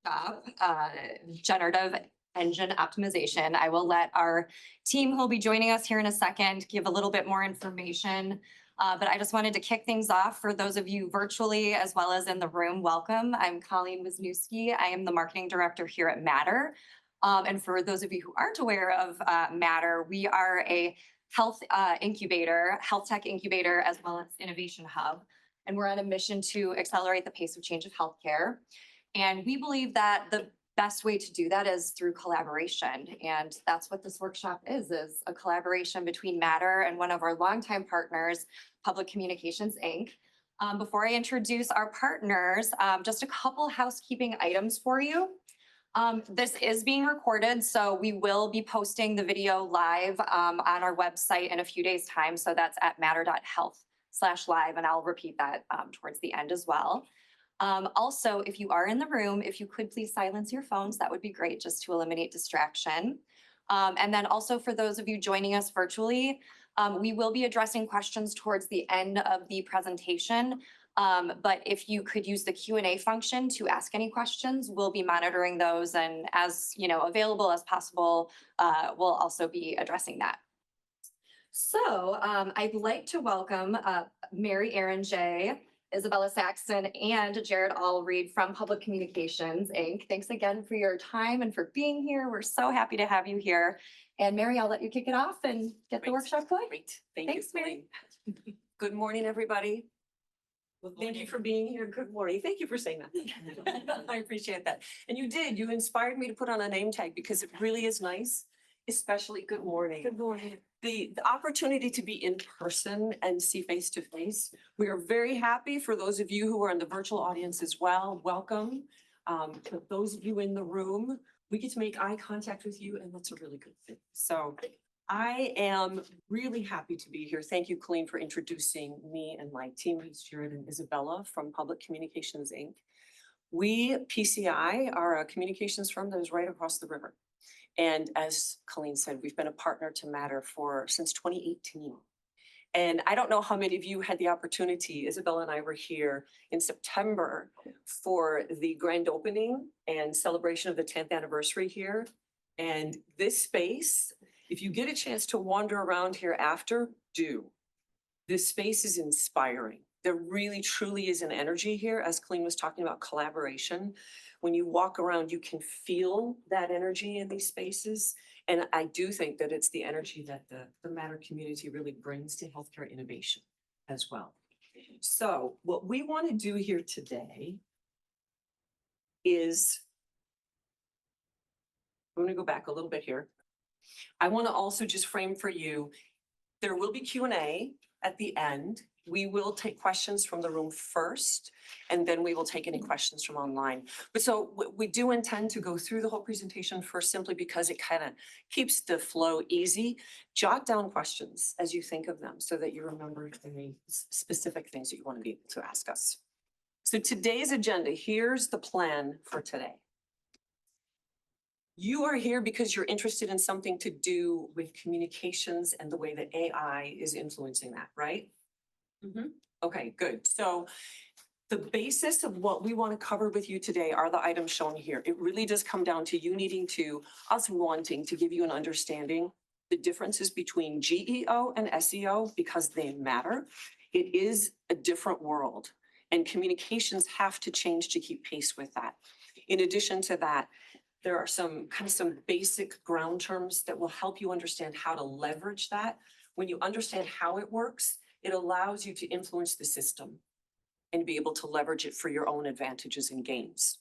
workshop, generative engine optimization. I will let our team who will be joining us here in a second give a little bit more information. But I just wanted to kick things off for those of you virtually as well as in the room. Welcome. I'm Colleen Wisniewski. I am the marketing director here at Matter. And for those of you who aren't aware of Matter, we are a health incubator, health tech incubator, as well as innovation hub. And we're on a mission to accelerate the pace of change of healthcare. And we believe that the best way to do that is through collaboration. And that's what this workshop is a collaboration between Matter and one of our longtime partners, Public Communications, Inc. Before I introduce our partners, just a couple housekeeping items for you. This is being recorded, so we will be posting the video live on our website in a few days' time. So that's at matter.health/live, and I'll repeat that towards the end as well. Also, if you are in the room, if you could please silence your phones, that would be great just to eliminate distraction. And then also for those of you joining us virtually, we will be addressing questions towards the end of the presentation. But if you could use the Q&A function to ask any questions, we'll be monitoring those, and as available as possible, we'll also be addressing that. So I'd like to welcome Mary Aaron J., Isabella Saxon, and Jared Allreed from Public Communications, Inc. Thanks again for your time and for being here. We're so happy to have you here. And Mary, I'll let you kick it off and get the workshop going. Great. Thanks, Mary. Good morning, everybody. Well, thank you for being here. Good morning. Thank you for saying that. I appreciate that. And you did. You inspired me to put on a name tag because it really is nice, especially good morning. Good morning. The opportunity to be in person and see face to face. We are very happy for those of you who are in the virtual audience as well. Welcome. For those of you in the room, we get to make eye contact with you, and that's a really good thing. So I am really happy to be here. Thank you, Colleen, for introducing me and my teammates, Jared and Isabella from Public Communications, Inc. We, PCI, are a communications firm that is right across the river. And as Colleen said, we've been a partner to Matter since 2018. And I don't know how many of you had the opportunity. Isabella and I were here in September for the grand opening and celebration of the 10th anniversary here. And this space, if you get a chance to wander around here after, do. This space is inspiring. There really, truly is an energy here, as Colleen was talking about collaboration. When you walk around, you can feel that energy in these spaces. And I do think that it's the energy that the Matter community really brings to healthcare innovation as well. So what we want to do here today is, I'm going to go back a little bit here. I want to also just frame for you, there will be Q&A at the end. We will take questions from the room first, and then we will take any questions from online. But so we do intend to go through the whole presentation first, simply because it kind of keeps the flow easy. Jot down questions as you think of them so that you remember any specific things that you want to be able to ask us. So today's agenda, here's the plan for today. You are here because you're interested in something to do with communications and the way that AI is influencing that, right? Mm-hmm. Okay, good. So the basis of what we want to cover with you today are the items shown here. It really does come down to you needing to, us wanting to give you an understanding, the differences between GEO and SEO, because they matter. It is a different world, and communications have to change to keep pace with that. In addition to that, there are some basic ground terms that will help you understand how to leverage that. When you understand how it works, it allows you to influence the system and be able to leverage it for your own advantages and gains.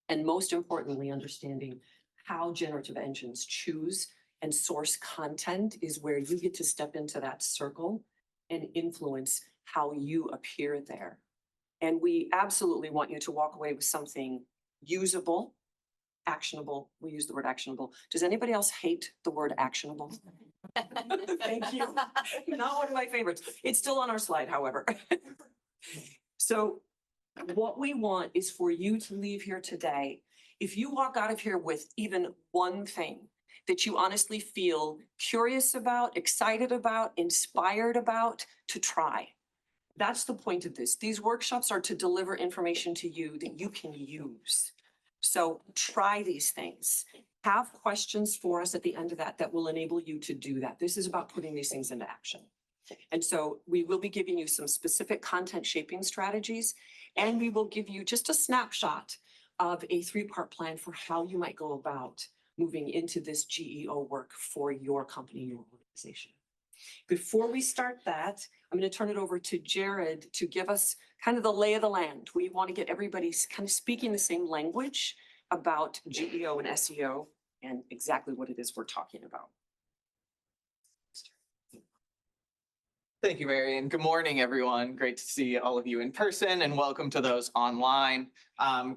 And most importantly, understanding how generative engines choose and source content is where you get to step into that circle and influence how you appear there. And we absolutely want you to walk away with something usable, actionable. We use the word actionable. Does anybody else hate the word actionable? Thank you. Not one of my favorites. It's still on our slide, however. So what we want is for you to leave here today. If you walk out of here with even one thing that you honestly feel curious about, excited about, inspired about, to try. That's the point of this. These workshops are to deliver information to you that you can use. So try these things. Have questions for us at the end of that will enable you to do that. This is about putting these things into action. And so we will be giving you some specific content shaping strategies, and we will give you just a snapshot of a 3-part plan for how you might go about moving into this GEO work for your company, your organization. Before we start that, I'm going to turn it over to Jared to give us kind of the lay of the land. We want to get everybody kind of speaking the same language about GEO and SEO and exactly what it is we're talking about. Thank you, Mary, and good morning, everyone. Great to see all of you in person, and welcome to those online.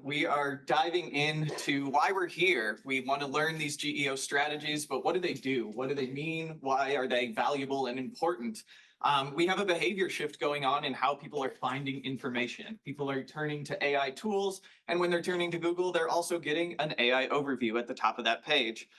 We are diving into why we're here. We want to learn these GEO strategies, but what do they do? What do they mean? Why are they valuable and important? We have a behavior shift going on in how people are finding information. People are turning to AI tools, and when they're turning to Google, they're also getting an AI overview at the top of that page.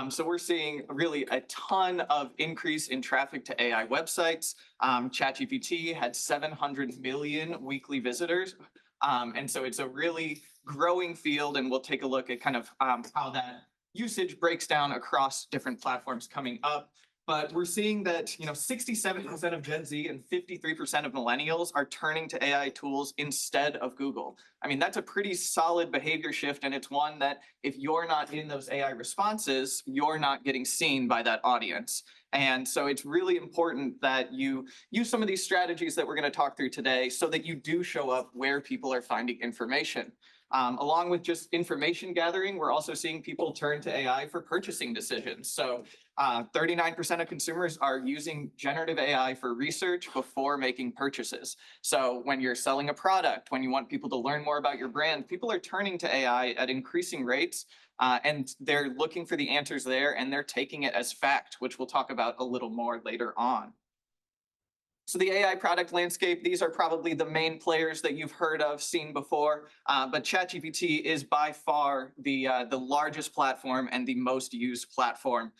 So we're seeing really a ton of increase in traffic to AI websites. ChatGPT had 700 million weekly visitors. And so it's a really growing field, and we'll take a look at kind of how that usage breaks down across different platforms coming up. But we're seeing that 67% of Gen Z and 53% of millennials are turning to AI tools instead of Google. I mean, that's a pretty solid behavior shift, and it's one that if you're not in those AI responses, you're not getting seen by that audience. And so it's really important that you use some of these strategies that we're going to talk through today so that you do show up where people are finding information. Along with just information gathering, we're also seeing people turn to AI for purchasing decisions. So 39% of consumers are using generative AI for research before making purchases. So when you're selling a product, when you want people to learn more about your brand, people are turning to AI at increasing rates, and they're looking for the answers there, and they're taking it as fact, which we'll talk about a little more later on. So the AI product landscape, these are probably the main players that you've heard of, seen before, but ChatGPT is by far the largest platform and the most used platform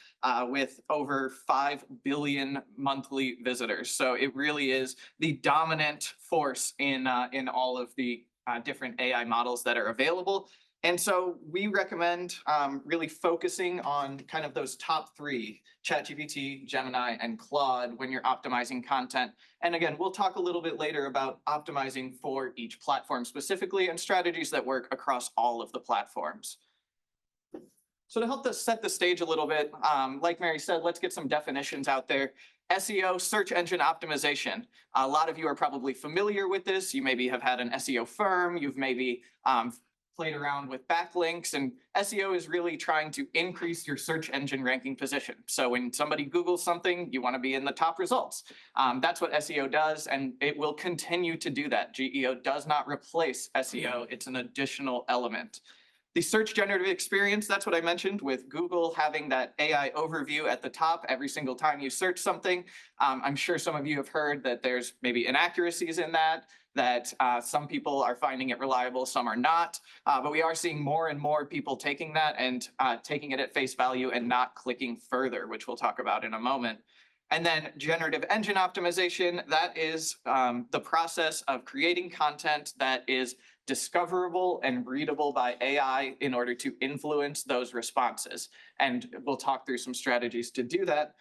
with over 5 billion monthly visitors. So it really is the dominant force in all of the different AI models that are available. And so we recommend really focusing on kind of those top 3, ChatGPT, Gemini, and Claude, when you're optimizing content. And again, we'll talk a little bit later about optimizing for each platform specifically and strategies that work across all of the platforms. So to help us set the stage a little bit, like Mary said, let's get some definitions out there. SEO, search engine optimization. A lot of you are probably familiar with this. You maybe have had an SEO firm. You've maybe played around with backlinks, and SEO is really trying to increase your search engine ranking position. So when somebody Googles something, you want to be in the top results. That's what SEO does, and it will continue to do that. GEO does not replace SEO. It's an additional element. The search generative experience, that's what I mentioned with Google having that AI overview at the top every single time you search something. I'm sure some of you have heard that there's maybe inaccuracies in that some people are finding it reliable, some are not. But we are seeing more and more people taking that and taking it at face value and not clicking further, which we'll talk about in a moment. And then generative engine optimization, that is the process of creating content that is discoverable and readable by AI in order to influence those responses. And we'll talk through some strategies to do that.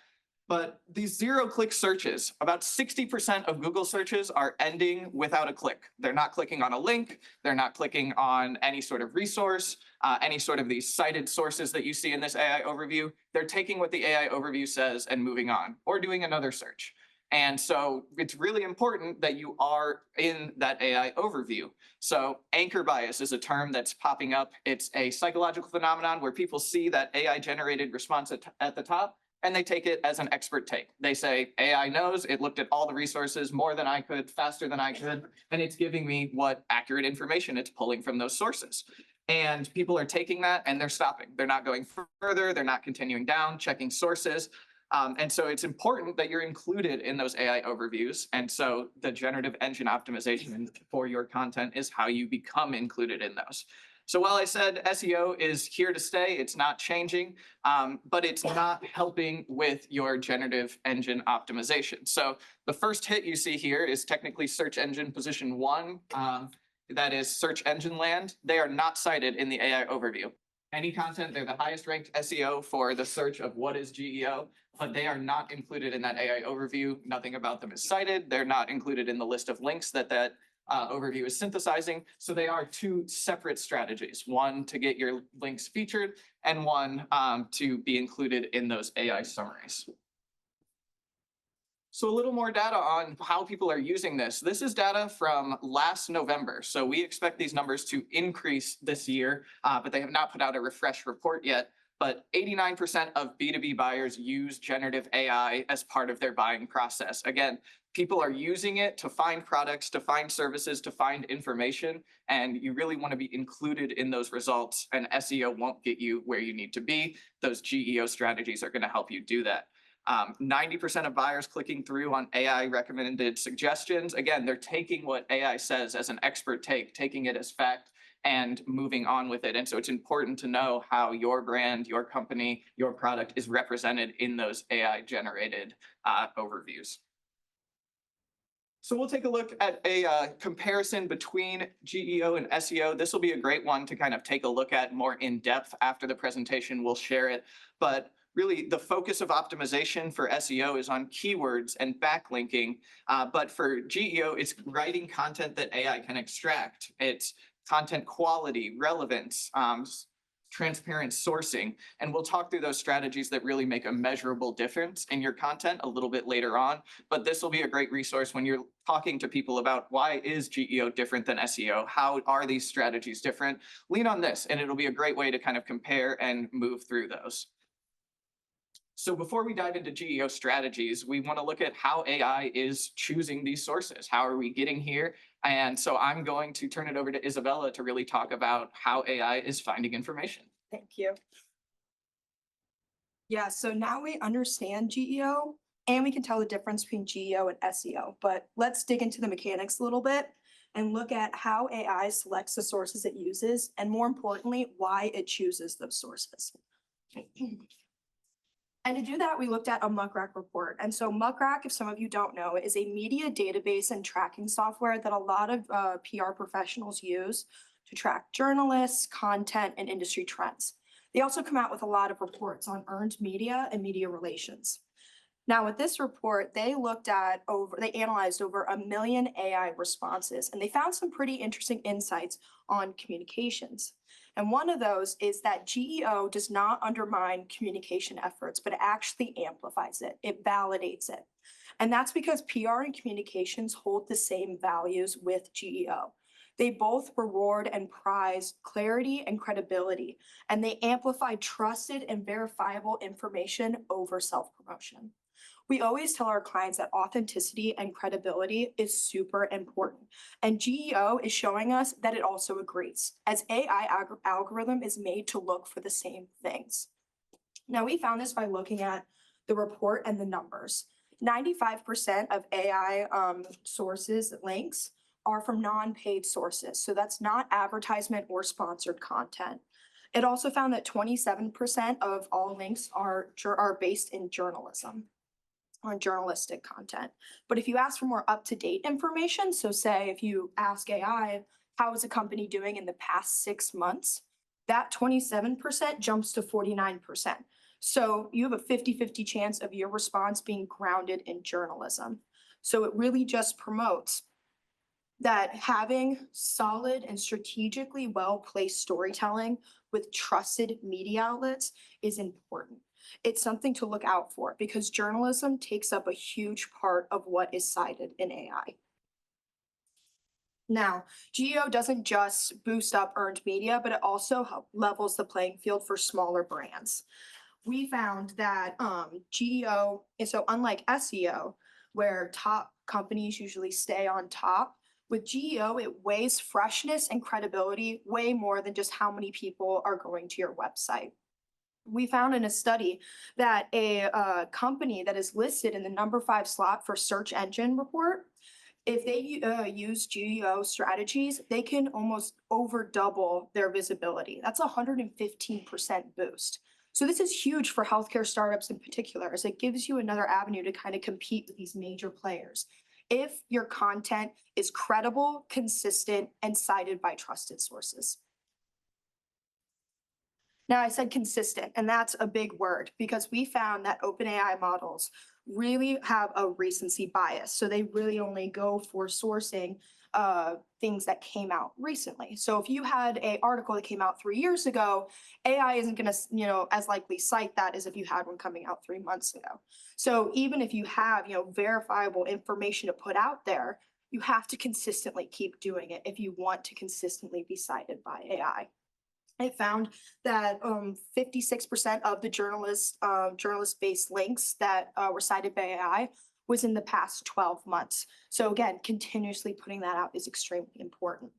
But these zero-click searches, about 60% of Google searches are ending without a click. They're not clicking on a link. They're not clicking on any sort of resource, any sort of these cited sources that you see in this AI overview. They're taking what the AI overview says and moving on, or doing another search. And so it's really important that you are in that AI overview. So anchor bias is a term that's popping up. It's a psychological phenomenon where people see that AI-generated response at the top, and they take it as an expert take. They say, AI knows, it looked at all the resources more than I could, faster than I could, and it's giving me what accurate information it's pulling from those sources. And people are taking that and they're stopping. They're not going further, they're not continuing down, checking sources. And so it's important that you're included in those AI overviews. And so the generative engine optimization for your content is how you become included in those. So while I said SEO is here to stay, it's not changing, but it's not helping with your generative engine optimization. So the first hit you see here is technically search engine position 1. that is search engine land, they are not cited in the AI overview. Any content, they're the highest ranked SEO for the search of what is GEO, but they are not included in that AI overview. Nothing about them is cited. They're not included in the list of links that overview is synthesizing. So they are two separate strategies, one to get your links featured and one to be included in those AI summaries. So a little more data on how people are using this. This is data from last November. So we expect these numbers to increase this year, but they have not put out a refresh report yet. But 89% of B2B buyers use generative AI as part of their buying process. Again, people are using it to find products, to find services, to find information, and you really want to be included in those results, and SEO won't get you where you need to be. Those GEO strategies are going to help you do that. 90% of buyers clicking through on AI recommended suggestions. Again, they're taking what AI says as an expert take, taking it as fact and moving on with it. And so it's important to know how your brand, your company, your product is represented in those AI generated overviews. So we'll take a look at a comparison between GEO and SEO. This will be a great one to kind of take a look at more in depth after the presentation. We'll share it. But really, the focus of optimization for SEO is on keywords and backlinking. But for GEO, it's writing content that AI can extract. It's content quality, relevance, transparent sourcing. And we'll talk through those strategies that really make a measurable difference in your content a little bit later on. But this will be a great resource when you're talking to people about why is GEO different than SEO? How are these strategies different? Lean on this, and it'll be a great way to kind of compare and move through those. So before we dive into GEO strategies, we want to look at how AI is choosing these sources. How are we getting here? And so I'm going to turn it over to Isabella to really talk about how AI is finding information. Thank you. Yeah, so now we understand GEO and we can tell the difference between GEO and SEO, but let's dig into the mechanics a little bit and look at how AI selects the sources it uses and, more importantly, why it chooses those sources. And to do that, we looked at a Muck Rack report. And so Muck Rack, if some of you don't know, is a media database and tracking software that a lot of PR professionals use to track journalists, content, and industry trends. They also come out with a lot of reports on earned media and media relations. Now, with this report, they analyzed over 1 million AI responses, and they found some pretty interesting insights on communications. And one of those is that GEO does not undermine communication efforts, but it actually amplifies it. It validates it. And that's because PR and communications hold the same values with GEO. They both reward and prize clarity and credibility, and they amplify trusted and verifiable information over self-promotion. We always tell our clients that authenticity and credibility is super important. And GEO is showing us that it also agrees, as AI algorithm is made to look for the same things. Now, we found this by looking at the report and the numbers. 95% of AI sources links are from non-paid sources. So that's not advertisement or sponsored content. It also found that 27% of all links are based in journalism, on journalistic content. But if you ask for more up-to-date information, so say if you ask AI, how is a company doing in the past 6 months, that 27% jumps to 49%. So you have a 50-50 chance of your response being grounded in journalism. So it really just promotes that having solid and strategically well-placed storytelling with trusted media outlets is important. It's something to look out for because journalism takes up a huge part of what is cited in AI. Now, GEO doesn't just boost up earned media, but it also levels the playing field for smaller brands. We found that GEO, so unlike SEO, where top companies usually stay on top, with GEO, it weighs freshness and credibility way more than just how many people are going to your website. We found in a study that a company that is listed in the number 5 slot for search engine report, if they use GEO strategies, they can almost over double their visibility. That's a 115% boost. So this is huge for healthcare startups in particular, as it gives you another avenue to kind of compete with these major players. if your content is credible, consistent, and cited by trusted sources. Now, I said consistent, and that's a big word because we found that OpenAI models really have a recency bias. So they really only go for sourcing things that came out recently. So if you had an article that came out 3 years ago, AI isn't going to, as likely cite that as if you had one coming out 3 months ago. So even if you have, verifiable information to put out there, you have to consistently keep doing it if you want to consistently be cited by AI. It found that 56% of the journalist-based links that were cited by AI was in the past 12 months. So again, continuously putting that out is extremely important.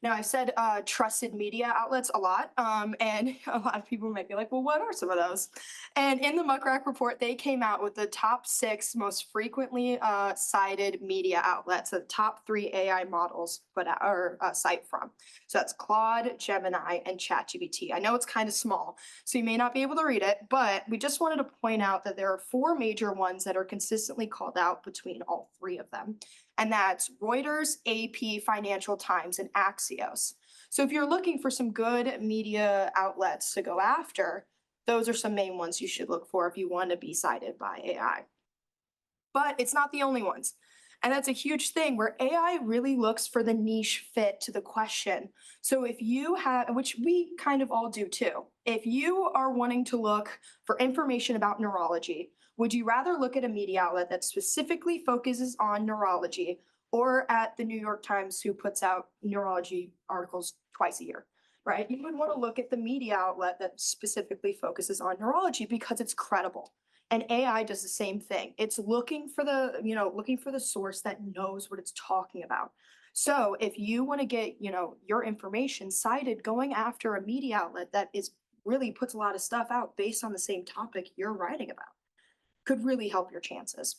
Now, I said trusted media outlets a lot, and a lot of people might be like, well, what are some of those? And in the Muckrack report, they came out with the top 6 most frequently cited media outlets, the top 3 AI models cite from. So that's Claude, Gemini, and ChatGPT. I know it's kind of small, so you may not be able to read it, but we just wanted to point out that there are 4 major ones that are consistently called out between all 3 of them. And that's Reuters, AP, Financial Times, and Axios. So if you're looking for some good media outlets to go after, those are some main ones you should look for if you want to be cited by AI. But it's not the only ones. And that's a huge thing where AI really looks for the niche fit to the question. So if you have, which we kind of all do too, if you are wanting to look for information about neurology, would you rather look at a media outlet that specifically focuses on neurology or at the New York Times, who puts out neurology articles twice a year, right? You would want to look at the media outlet that specifically focuses on neurology because it's credible. And AI does the same thing. It's looking for the source that knows what it's talking about. So if you want to get, your information cited, going after a media outlet that is really puts a lot of stuff out based on the same topic you're writing about could really help your chances.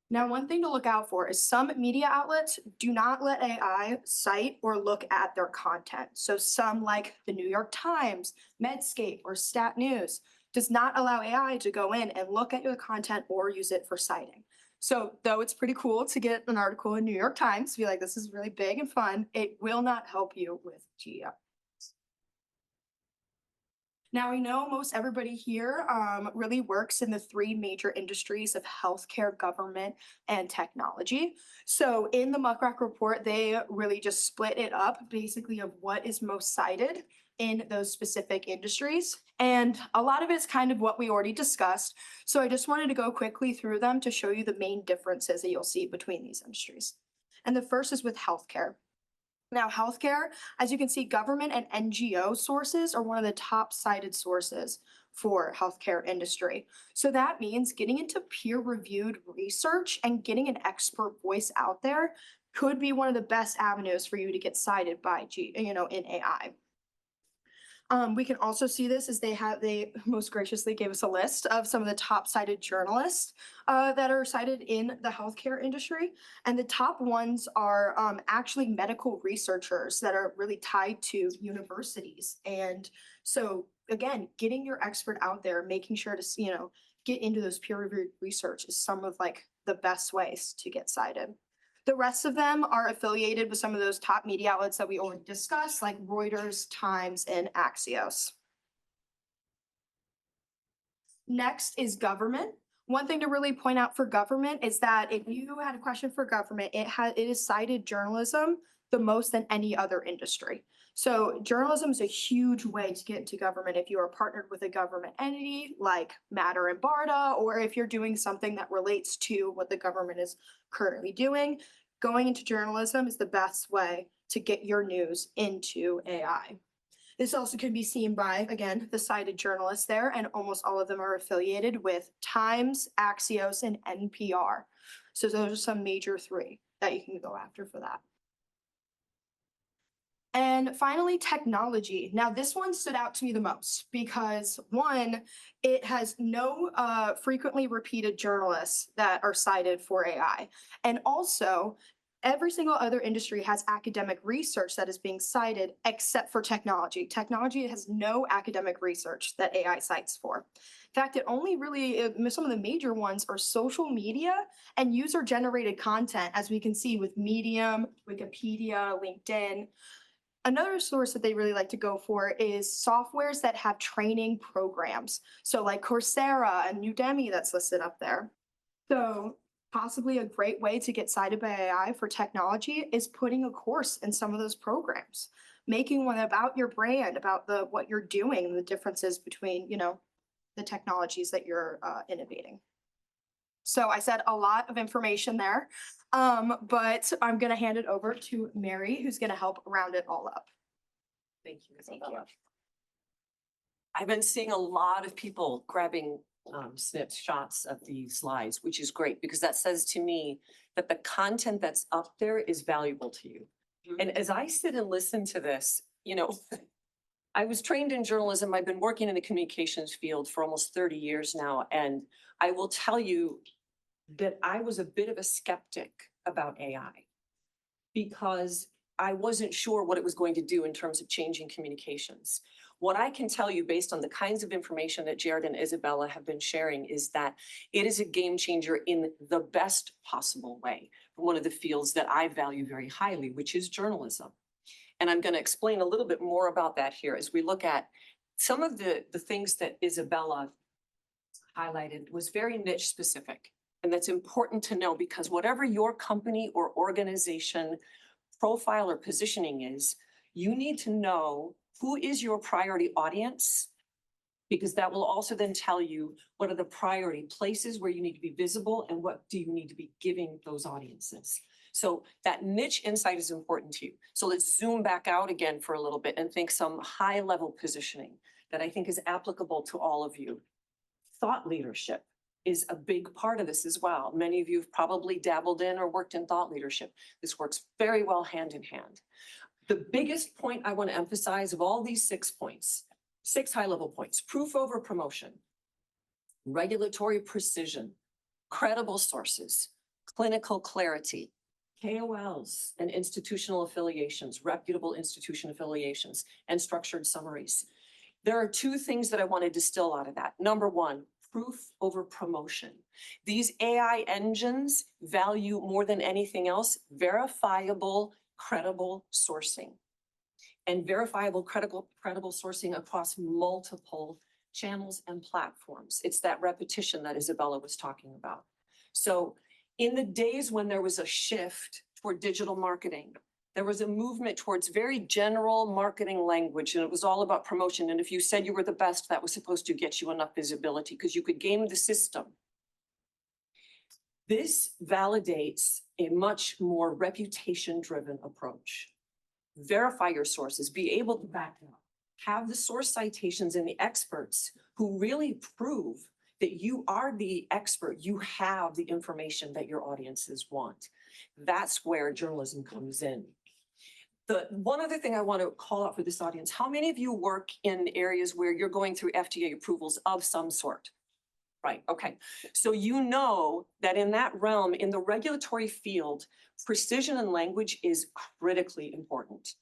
Now, one thing to look out for is some media outlets do not let AI cite or look at their content. So some, like the New York Times, Medscape, or Stat News, does not allow AI to go in and look at your content or use it for citing. So though it's pretty cool to get an article in New York Times, be like, this is really big and fun, it will not help you with GEO. Now, we know most everybody here really works in the 3 major industries of healthcare, government, and technology. So in the Muckrack report, they really just split it up basically of what is most cited in those specific industries. And a lot of it's kind of what we already discussed. So I just wanted to go quickly through them to show you the main differences that you'll see between these industries. And the first is with healthcare. Now, healthcare, as you can see, government and NGO sources are one of the top cited sources for healthcare industry. So that means getting into peer-reviewed research and getting an expert voice out there could be one of the best avenues for you to get cited by in AI. We can also see this as they most graciously gave us a list of some of the top cited journalists that are cited in the healthcare industry. And the top ones are actually medical researchers that are really tied to universities. And so again, getting your expert out there, making sure to, get into those peer-reviewed research is some of like the best ways to get cited. The rest of them are affiliated with some of those top media outlets that we already discussed, like Reuters, Times, and Axios. Next is government. One thing to really point out for government is that if you had a question for government, it is cited journalism the most than any other industry. So journalism is a huge way to get into government if you are partnered with a government entity like Matter and BARDA, or if you're doing something that relates to what the government is currently doing. Going into journalism is the best way to get your news into AI. This also can be seen by, again, the cited journalists there, and almost all of them are affiliated with Times, Axios, and NPR. So those are some major 3 that you can go after for that. And finally, technology. Now, this one stood out to me the most because 1, it has no frequently repeated journalists that are cited for AI. And also, Every single other industry has academic research that is being cited except for technology. Technology has no academic research that AI cites for. In fact, it only really, some of the major ones are social media and user-generated content, as we can see with Medium, Wikipedia, LinkedIn. Another source that they really like to go for is softwares that have training programs. So like Coursera and Udemy that's listed up there. So possibly a great way to get cited by AI for technology is putting a course in some of those programs, making one about your brand, about what you're doing, and the differences between, the technologies that you're innovating. So I said a lot of information there, but I'm going to hand it over to Mary, who's going to help round it all up. Thank you. Thank you. I've been seeing a lot of people grabbing snapshots of the slides, which is great because that says to me that the content that's up there is valuable to you. And as I sit and listen to this, I was trained in journalism. I've been working in the communications field for almost 30 years now. And I will tell you that I was a bit of a skeptic about AI because I wasn't sure what it was going to do in terms of changing communications. What I can tell you based on the kinds of information that Jared and Isabella have been sharing is that it is a game changer in the best possible way for one of the fields that I value very highly, which is journalism. And I'm going to explain a little bit more about that here as we look at some of the things that Isabella highlighted was very niche specific. And that's important to know because whatever your company or organization profile or positioning is, you need to know who is your priority audience, because that will also then tell you what are the priority places where you need to be visible and what do you need to be giving those audiences. So that niche insight is important to you. So let's zoom back out again for a little bit and think some high level positioning that I think is applicable to all of you. Thought leadership is a big part of this as well. Many of you have probably dabbled in or worked in thought leadership. This works very well hand in hand. The biggest point I want to emphasize of all these 6 points, 6 high-level points: proof over promotion, regulatory precision, credible sources, clinical clarity, KOLs and institutional affiliations, reputable institution affiliations, and structured summaries. There are 2 things that I want to distill out of that. Number 1, proof over promotion. These AI engines value more than anything else verifiable, credible sourcing, and verifiable, credible sourcing across multiple channels and platforms. It's that repetition that Isabella was talking about. So in the days when there was a shift toward digital marketing, there was a movement towards very general marketing language, and it was all about promotion. And if you said you were the best, that was supposed to get you enough visibility because you could game the system. This validates a much more reputation-driven approach. Verify your sources, be able to back them up, have the source citations and the experts who really prove that you are the expert, you have the information that your audiences want. That's where journalism comes in. The one other thing I want to call out for this audience, how many of you work in areas where you're going through FDA approvals of some sort? Right, okay. So you know that in that realm, in the regulatory field, precision in language is critically important.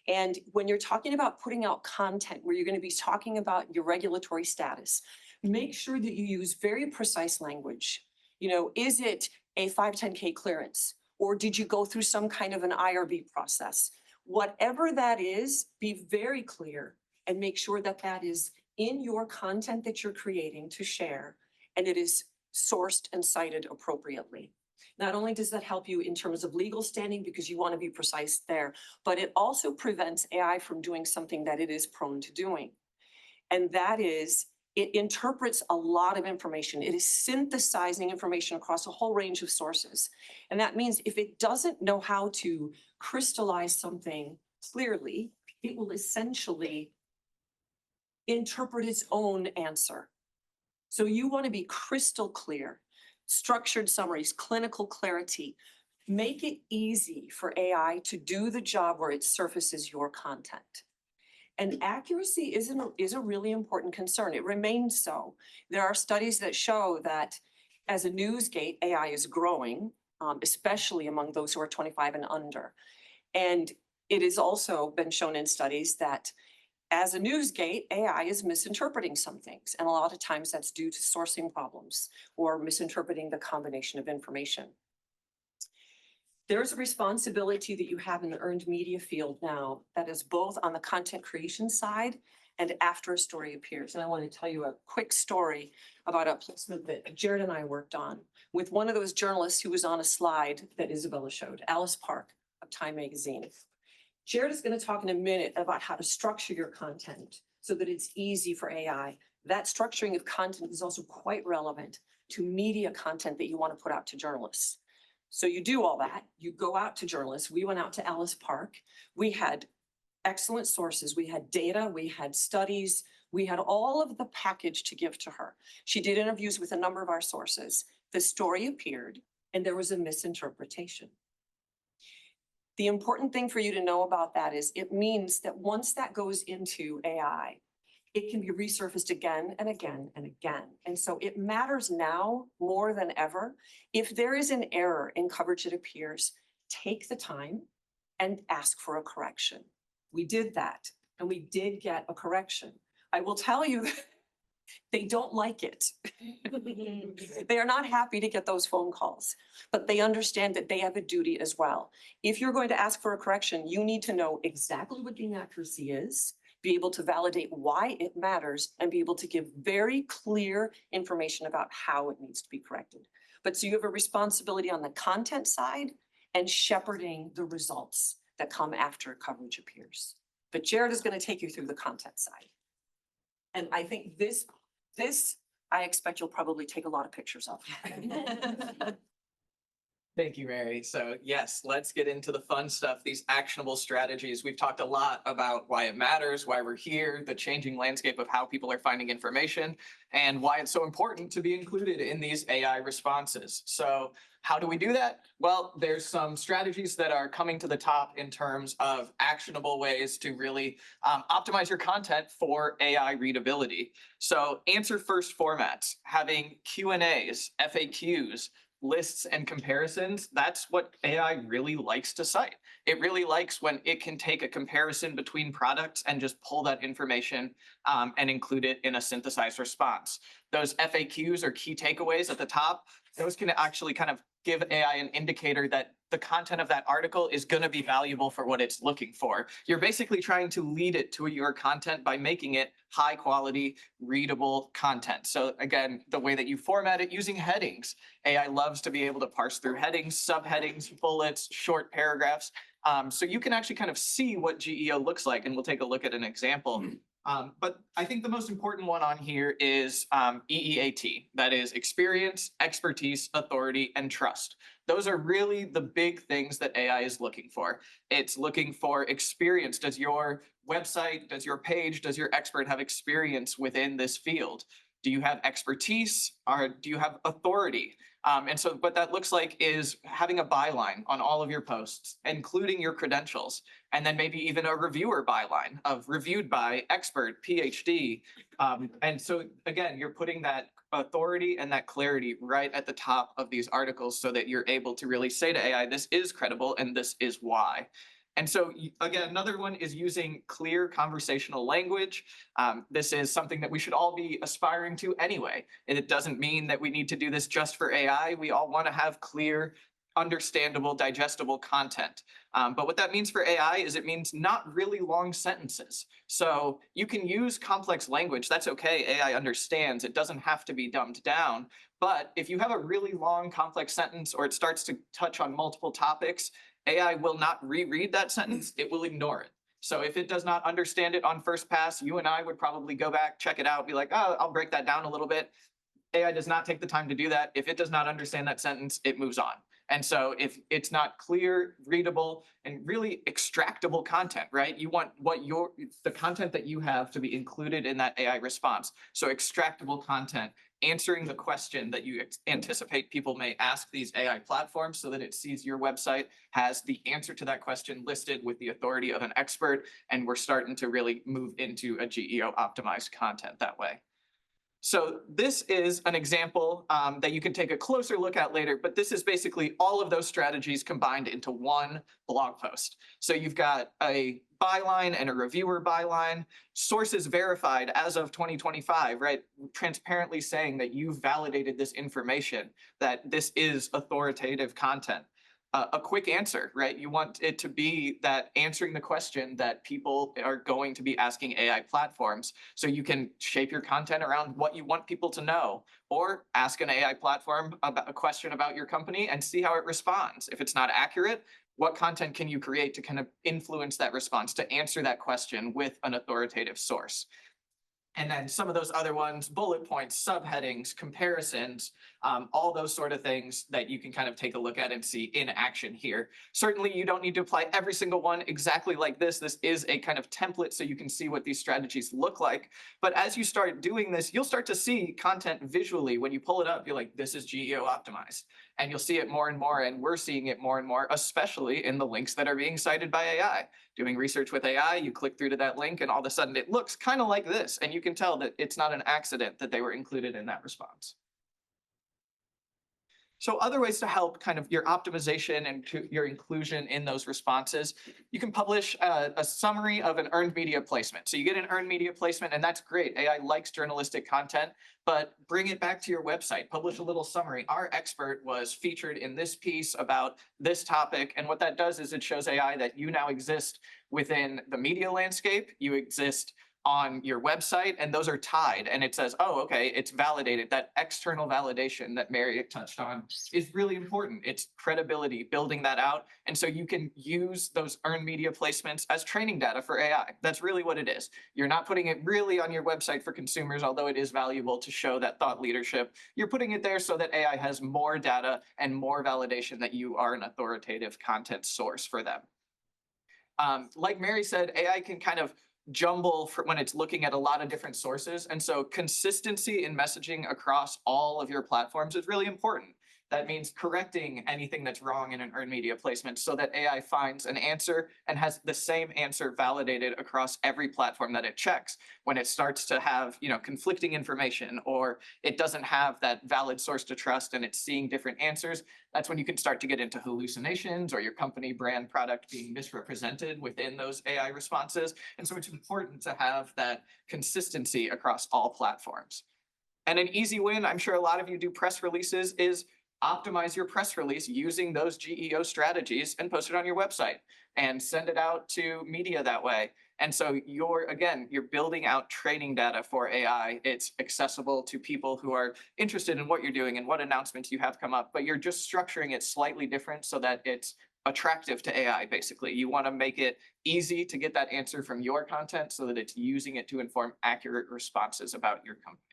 And when you're talking about putting out content where you're going to be talking about your regulatory status, make sure that you use very precise language. Is it a 510K clearance? Or did you go through some kind of an IRB process? Whatever that is, be very clear and make sure that that is in your content that you're creating to share, and it is sourced and cited appropriately. Not only does that help you in terms of legal standing because you want to be precise there, but it also prevents AI from doing something that it is prone to doing. And that is, it interprets a lot of information. It is synthesizing information across a whole range of sources. And that means if it doesn't know how to crystallize something clearly, it will essentially interpret its own answer. So you want to be crystal clear, structured summaries, clinical clarity. Make it easy for AI to do the job where it surfaces your content. And accuracy is a really important concern. It remains so. There are studies that show that as a news gate, AI is growing, especially among those who are 25 and under. And it has also been shown in studies that as a newsgate, AI is misinterpreting some things. And a lot of times that's due to sourcing problems or misinterpreting the combination of information. There's a responsibility that you have in the earned media field now that is both on the content creation side and after a story appears. And I want to tell you a quick story about a placement that Jared and I worked on with one of those journalists who was on a slide that Isabella showed, Alice Park of Time Magazine. Jared is going to talk in a minute about how to structure your content so that it's easy for AI. That structuring of content is also quite relevant to media content that you want to put out to journalists. So you do all that, you go out to journalists. We went out to Alice Park. We had excellent sources. We had data, we had studies, we had all of the package to give to her. She did interviews with a number of our sources. The story appeared and there was a misinterpretation. The important thing for you to know about that is it means that once that goes into AI, it can be resurfaced again and again and again. And so it matters now more than ever. If there is an error in coverage that appears, take the time and ask for a correction. We did that and we did get a correction. I will tell you that they don't like it. They are not happy to get those phone calls, but they understand that they have a duty as well. If you're going to ask for a correction, you need to know exactly what the inaccuracy is, be able to validate why it matters, and be able to give very clear information about how it needs to be corrected. But so you have a responsibility on the content side and shepherding the results that come after coverage appears. But Jared is going to take you through the content side. And I think this, I expect you'll probably take a lot of pictures of. Thank you, Mary. So yes, let's get into the fun stuff, these actionable strategies. We've talked a lot about why it matters, why we're here, the changing landscape of how people are finding information, and why it's so important to be included in these AI responses. So how do we do that? Well, there's some strategies that are coming to the top in terms of actionable ways to really optimize your content for AI readability. So answer first formats, having Q&As, FAQs, lists and comparisons, that's what AI really likes to cite. It really likes when it can take a comparison between products and just pull that information and include it in a synthesized response. Those FAQs or key takeaways at the top, those can actually kind of give AI an indicator that the content of that article is going to be valuable for what it's looking for. You're basically trying to lead it to your content by making it high quality, readable content. So again, the way that you format it using headings. AI loves to be able to parse through headings, subheadings, bullets, short paragraphs. So you can actually kind of see what GEO looks like, and we'll take a look at an example. But I think the most important one on here is EEAT, that is experience, expertise, authority, and trust. Those are really the big things that AI is looking for. It's looking for experience. Does your website, does your page, does your expert have experience within this field? Do you have expertise, or do you have authority? And so what that looks like is having a byline on all of your posts, including your credentials, and then maybe even a reviewer byline of reviewed by expert, PhD. And so again, you're putting that authority and that clarity right at the top of these articles so that you're able to really say to AI, this is credible and this is why. And so again, another one is using clear conversational language. This is something that we should all be aspiring to anyway. And it doesn't mean that we need to do this just for AI. We all want to have clear, understandable, digestible content. But what that means for AI is it means not really long sentences. So you can use complex language. That's okay. AI understands. It doesn't have to be dumbed down. But if you have a really long, complex sentence, or it starts to touch on multiple topics, AI will not reread that sentence. It will ignore it. So if it does not understand it on first pass, you and I would probably go back, check it out, be like, oh, I'll break that down a little bit. AI does not take the time to do that. If it does not understand that sentence, it moves on. And so if it's not clear, readable, and really extractable content, right? You want the content that you have to be included in that AI response. So extractable content, answering the question that you anticipate people may ask these AI platforms so that it sees your website has the answer to that question listed with the authority of an expert. And we're starting to really move into a GEO optimized content that way. So this is an example that you can take a closer look at later, but this is basically all of those strategies combined into one blog post. So you've got a byline and a reviewer byline, sources verified as of 2025, right? Transparently saying that you've validated this information, that this is authoritative content. A quick answer, right? You want it to be that answering the question that people are going to be asking AI platforms. So you can shape your content around what you want people to know, or ask an AI platform about a question about your company and see how it responds. If it's not accurate, what content can you create to kind of influence that response, to answer that question with an authoritative source? And then some of those other ones, bullet points, subheadings, comparisons, all those sort of things that you can kind of take a look at and see in action here. Certainly, you don't need to apply every single one exactly like this. This is a kind of template so you can see what these strategies look like. But as you start doing this, you'll start to see content visually. When you pull it up, you're like, this is GEO optimized. And you'll see it more and more, and we're seeing it more and more, especially in the links that are being cited by AI. Doing research with AI, you click through to that link, and all of a sudden it looks kind of like this, and you can tell that it's not an accident that they were included in that response. So other ways to help kind of your optimization and your inclusion in those responses, you can publish a summary of an earned media placement. So you get an earned media placement, and that's great. AI likes journalistic content, but bring it back to your website. Publish a little summary. Our expert was featured in this piece about this topic. And what that does is it shows AI that you now exist within the media landscape. You exist on your website, and those are tied, and it says, oh, okay, it's validated. That external validation that Mary touched on is really important. It's credibility, building that out. And so you can use those earned media placements as training data for AI. That's really what it is. You're not putting it really on your website for consumers, although it is valuable to show that thought leadership. You're putting it there so that AI has more data and more validation that you are an authoritative content source for them. Like Mary said, AI can kind of jumble for when it's looking at a lot of different sources. And so consistency in messaging across all of your platforms is really important. That means correcting anything that's wrong in an earned media placement so that AI finds an answer and has the same answer validated across every platform that it checks. When it starts to have, conflicting information, or it doesn't have that valid source to trust and it's seeing different answers, that's when you can start to get into hallucinations or your company, brand, product being misrepresented within those AI responses. And so it's important to have that consistency across all platforms. And an easy win, I'm sure a lot of you do press releases, is optimize your press release using those GEO strategies and post it on your website and send it out to media that way. And so you're building out training data for AI. It's accessible to people who are interested in what you're doing and what announcements you have come up, but you're just structuring it slightly different so that it's attractive to AI, basically. You want to make it easy to get that answer from your content so that it's using it to inform accurate responses about your company.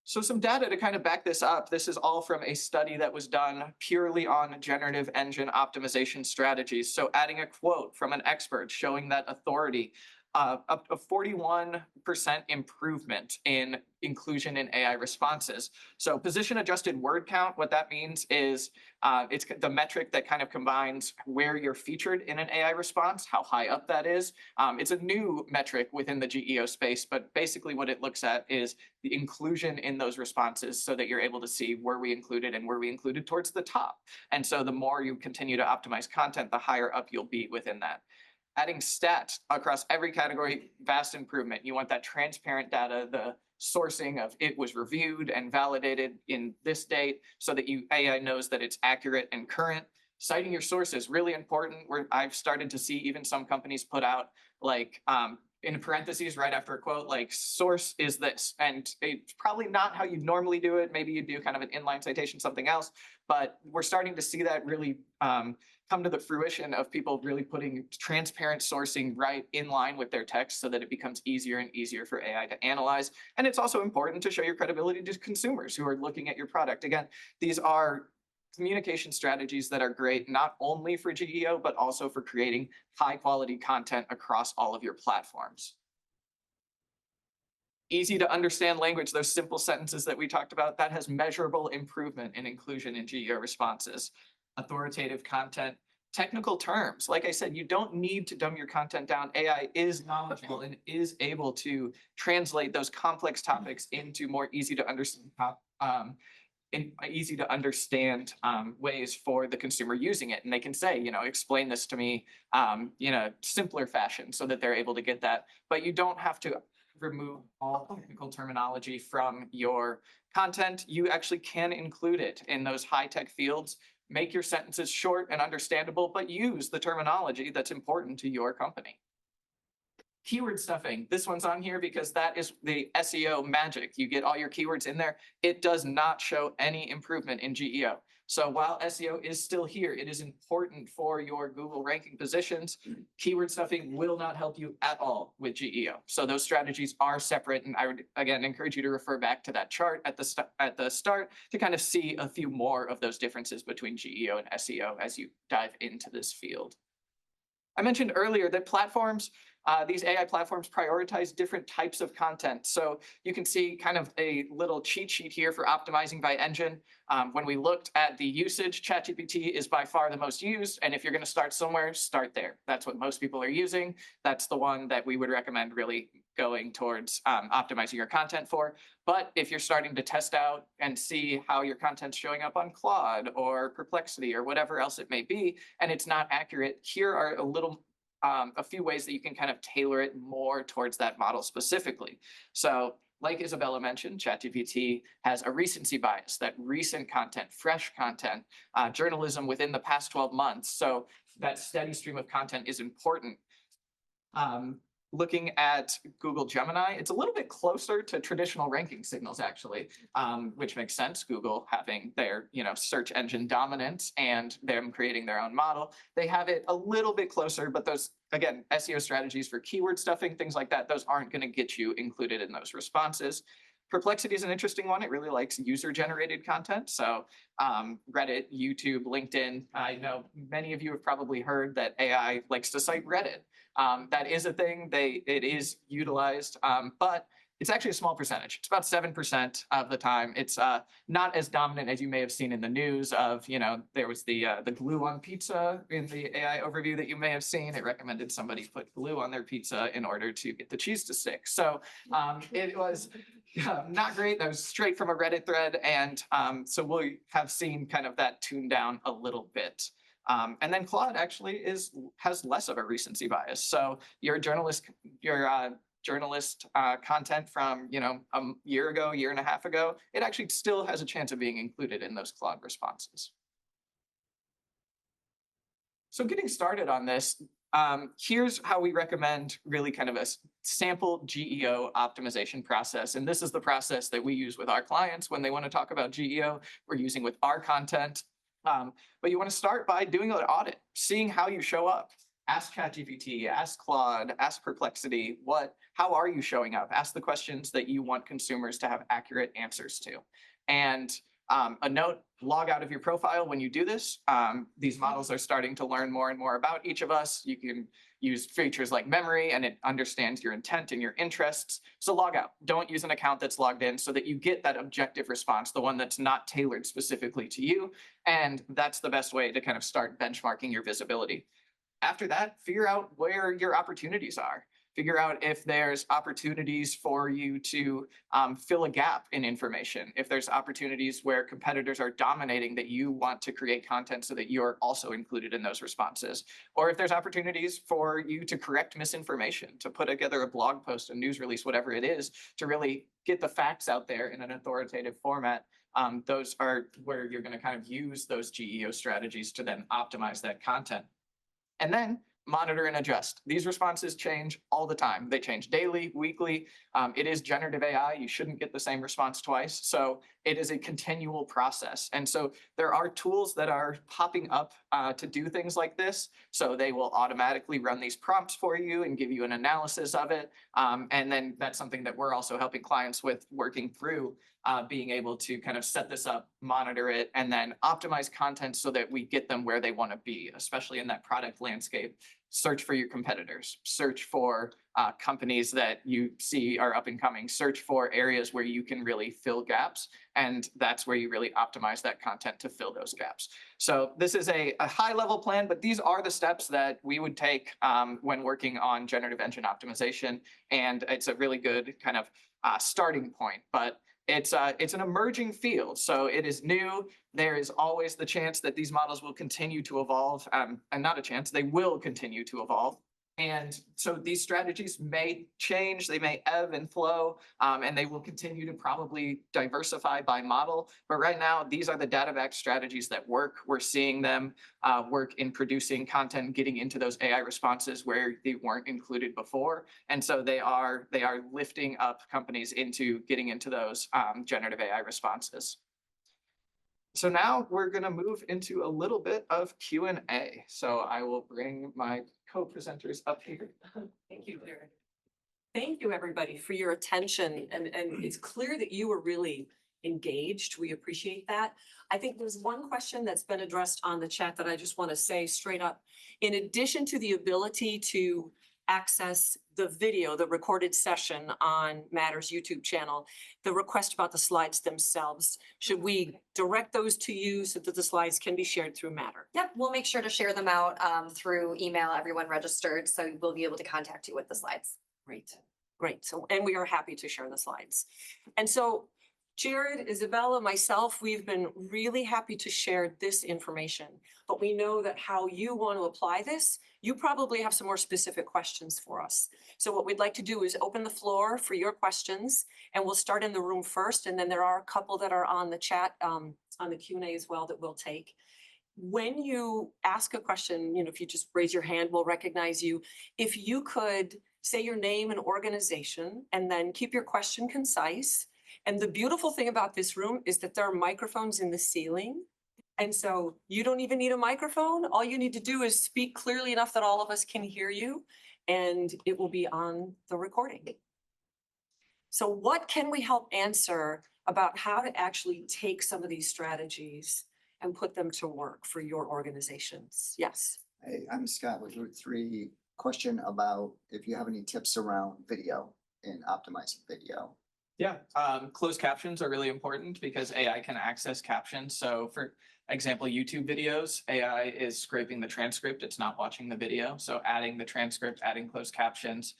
So some data to kind of back this up. This is all from a study that was done purely on generative engine optimization strategies. So adding a quote from an expert showing that authority, up to 41% improvement in inclusion in AI responses. So position adjusted word count, what that means is it's the metric that kind of combines where you're featured in an AI response, how high up that is. It's a new metric within the GEO space, but basically what it looks at is the inclusion in those responses so that you're able to see where we included and where we included towards the top. And so the more you continue to optimize content, the higher up you'll be within that. Adding stats across every category, vast improvement. You want that transparent data, the sourcing of it was reviewed and validated in this date so that AI knows that it's accurate and current. Citing your sources, really important. Where I've started to see even some companies put out like in parentheses right after a quote, like source is this. And it's probably not how you'd normally do it. Maybe you do kind of an inline citation, something else. But we're starting to see that really come to the fruition of people really putting transparent sourcing right in line with their text so that it becomes easier and easier for AI to analyze. And it's also important to show your credibility to consumers who are looking at your product. Again, these are communication strategies that are great not only for GEO, but also for creating high quality content across all of your platforms. Easy to understand language, those simple sentences that we talked about, that has measurable improvement in inclusion in GEO responses. Authoritative content, Technical terms. Like I said, you don't need to dumb your content down. AI is knowledgeable and is able to translate those complex topics into more easy to understand ways for the consumer using it. And they can say, explain this to me simpler fashion so that they're able to get that. But you don't have to remove all technical terminology from your content. You actually can include it in those high-tech fields. Make your sentences short and understandable, but use the terminology that's important to your company. Keyword stuffing. This one's on here because that is the SEO magic. You get all your keywords in there. It does not show any improvement in GEO. So while SEO is still here, it is important for your Google ranking positions. Keyword stuffing will not help you at all with GEO. So those strategies are separate. And I would, again, encourage you to refer back to that chart at the start to kind of see a few more of those differences between GEO and SEO as you dive into this field. I mentioned earlier that these AI platforms prioritize different types of content. So you can see kind of a little cheat sheet here for optimizing by engine. When we looked at the usage, ChatGPT is by far the most used. And if you're going to start somewhere, start there. That's what most people are using. That's the one that we would recommend really going towards optimizing your content for. But if you're starting to test out and see how your content's showing up on Claude or Perplexity or whatever else it may be, and it's not accurate, here are a few ways that you can kind of tailor it more towards that model specifically. So like Isabella mentioned, ChatGPT has a recency bias, that recent content, fresh content, journalism within the past 12 months. So that steady stream of content is important. Looking at Google Gemini, it's a little bit closer to traditional ranking signals, actually, which makes sense. Google having their search engine dominance and them creating their own model. They have it a little bit closer, but those, again, SEO strategies for keyword stuffing, things like that, those aren't going to get you included in those responses. Perplexity is an interesting one. It really likes user-generated content. So Reddit, YouTube, LinkedIn. I know many of you have probably heard that AI likes to cite Reddit. That is a thing. It is utilized, but it's actually a small percentage. It's about 7% of the time. It's not as dominant as you may have seen in the news of, there was the glue on pizza in the AI overview that you may have seen. It recommended somebody put glue on their pizza in order to get the cheese to stick. So it was not great. That was straight from a Reddit thread. And so we have seen kind of that tuned down a little bit. And then Claude actually has less of a recency bias. So your journalist content from a year ago, year and a half ago, it actually still has a chance of being included in those Claude responses. So getting started on this, here's how we recommend really kind of a sample GEO optimization process. And this is the process that we use with our clients when they want to talk about GEO. We're using with our content. But you want to start by doing an audit, seeing how you show up. Ask ChatGPT, ask Claude, ask Perplexity, how are you showing up? Ask the questions that you want consumers to have accurate answers to. And a note, log out of your profile when you do this. These models are starting to learn more and more about each of us. You can use features like memory, and it understands your intent and your interests. So log out. Don't use an account that's logged in so that you get that objective response, the one that's not tailored specifically to you. And that's the best way to kind of start benchmarking your visibility. After that, figure out where your opportunities are. Figure out if there's opportunities for you to fill a gap in information. If there's opportunities where competitors are dominating that you want to create content so that you're also included in those responses. Or if there's opportunities for you to correct misinformation, to put together a blog post, a news release, whatever it is, to really get the facts out there in an authoritative format. Those are where you're going to kind of use those GEO strategies to then optimize that content. And then monitor and adjust. These responses change all the time. They change daily, weekly. It is generative AI. You shouldn't get the same response twice. So it is a continual process. And so there are tools that are popping up to do things like this. So they will automatically run these prompts for you and give you an analysis of it. And then that's something that we're also helping clients with, working through being able to kind of set this up, monitor it, and then optimize content so that we get them where they want to be, especially in that product landscape. search for your competitors, search for companies that you see are up and coming, search for areas where you can really fill gaps. And that's where you really optimize that content to fill those gaps. So this is a high level plan, but these are the steps that we would take when working on generative engine optimization. And it's a really good kind of starting point, but it's an emerging field. So it is new. There is always the chance that these models will continue to evolve, and not a chance, they will continue to evolve. And so these strategies may change, they may ebb and flow, and they will continue to probably diversify by model. But right now, these are the data-backed strategies that work. We're seeing them work in producing content, getting into those AI responses where they weren't included before. And so they are lifting up companies into getting into those generative AI responses. So now we're going to move into a little bit of Q&A. So I will bring my co-presenters up here. Thank you, Jared. Thank you, everybody, for your attention. And it's clear that you were really engaged. We appreciate that. I think there's one question that's been addressed on the chat that I just want to say straight up. In addition to the ability to access the video, the recorded session on Matter's YouTube channel, the request about the slides themselves, should we direct those to you so that the slides can be shared through Matter? Yep, we'll make sure to share them out through email, everyone registered, so we'll be able to contact you with the slides. Great, great. So, and we are happy to share the slides. And so Jared, Isabella, myself, we've been really happy to share this information, but we know that how you want to apply this, you probably have some more specific questions for us. So what we'd like to do is open the floor for your questions, and we'll start in the room first, and then there are a couple that are on the chat, on the Q&A as well that we'll take. When you ask a question, if you just raise your hand, we'll recognize you. If you could say your name and organization, and then keep your question concise. And the beautiful thing about this room is that there are microphones in the ceiling. And so you don't even need a microphone. All you need to do is speak clearly enough that all of us can hear you, and it will be on the recording. So what can we help answer about how to actually take some of these strategies and put them to work for your organizations? Yes. Hey, I'm Scott with Route 3. Question about if you have any tips around video and optimizing video. Yeah, closed captions are really important because AI can access captions. So for example, YouTube videos, AI is scraping the transcript. It's not watching the video. So adding the transcript, adding closed captions.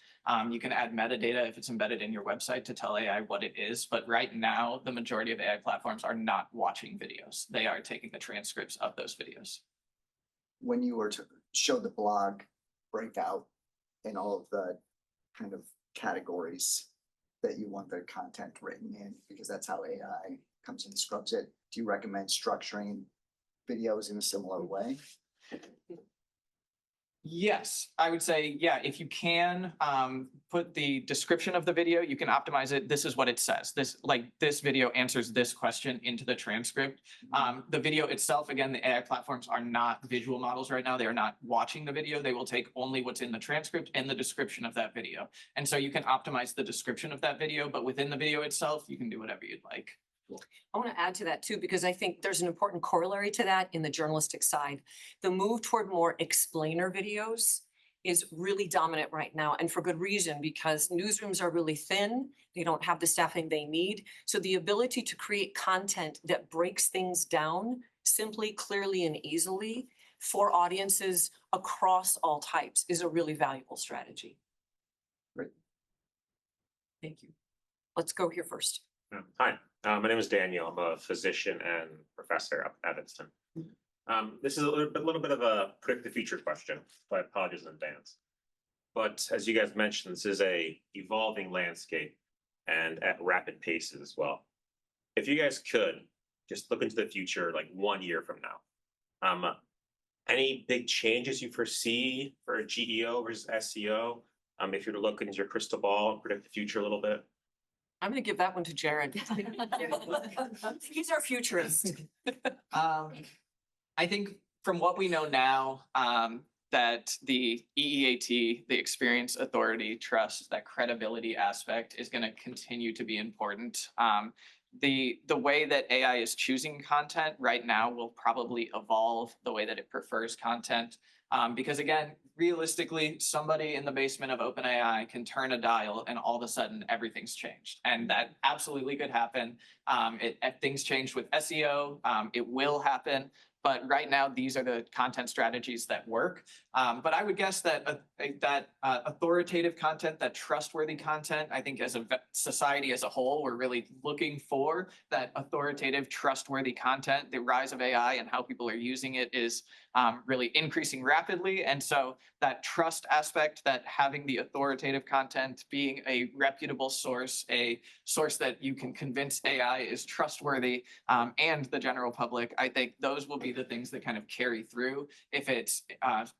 You can add metadata if it's embedded in your website to tell AI what it is. But right now, the majority of AI platforms are not watching videos. They are taking the transcripts of those videos. When you were to show the blog breakout and all of the kind of categories that you want the content written in, because that's how AI comes and scrubs it, do you recommend structuring videos in a similar way? Yes, I would say, yeah, if you can put the description of the video, you can optimize it. This is what it says. This video answers this question into the transcript. The video itself, again, the AI platforms are not visual models right now. They are not watching the video. They will take only what's in the transcript and the description of that video. And so you can optimize the description of that video, but within the video itself, you can do whatever you'd like. I want to add to that too, because I think there's an important corollary to that in the journalistic side. The move toward more explainer videos is really dominant right now, and for good reason, because newsrooms are really thin. They don't have the staffing they need. So the ability to create content that breaks things down simply, clearly, and easily for audiences across all types is a really valuable strategy. Great. Thank you. Let's go here first. Hi, my name is Daniel. I'm a physician and professor up at Evanston. This is a little bit of a predict the future question, so I apologize in advance. But as you guys mentioned, this is a evolving landscape and at rapid paces as well. If you guys could just look into the future, like 1 year from now, any big changes you foresee for GEO versus SEO? If you were to look into your crystal ball and predict the future a little bit. I'm going to give that one to Jared. He's our futurist. I think from what we know now, that the EEAT, the experience, authority, trust, that credibility aspect is going to continue to be important. The way that AI is choosing content right now will probably evolve the way that it prefers content. Because again, realistically, somebody in the basement of OpenAI can turn a dial and all of a sudden everything's changed. And that absolutely could happen. If things change with SEO, it will happen. But right now, these are the content strategies that work. But I would guess that authoritative content, that trustworthy content, I think as a society as a whole, we're really looking for that authoritative, trustworthy content. The rise of AI and how people are using it is really increasing rapidly. And so that trust aspect, that having the authoritative content being a reputable source, a source that you can convince AI is trustworthy, and the general public, I think those will be the things that kind of carry through. If it's